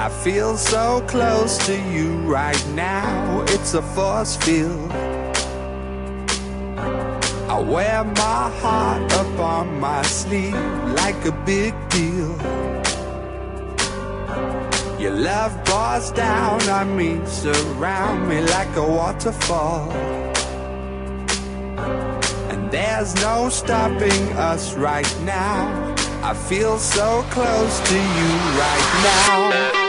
I feel so close to you right now. It's a force field. I wear my heart up on my sleeve like a big deal. Your love pours down on me, surround me like a waterfall. And there's no stopping us right now. I feel so close to you right now.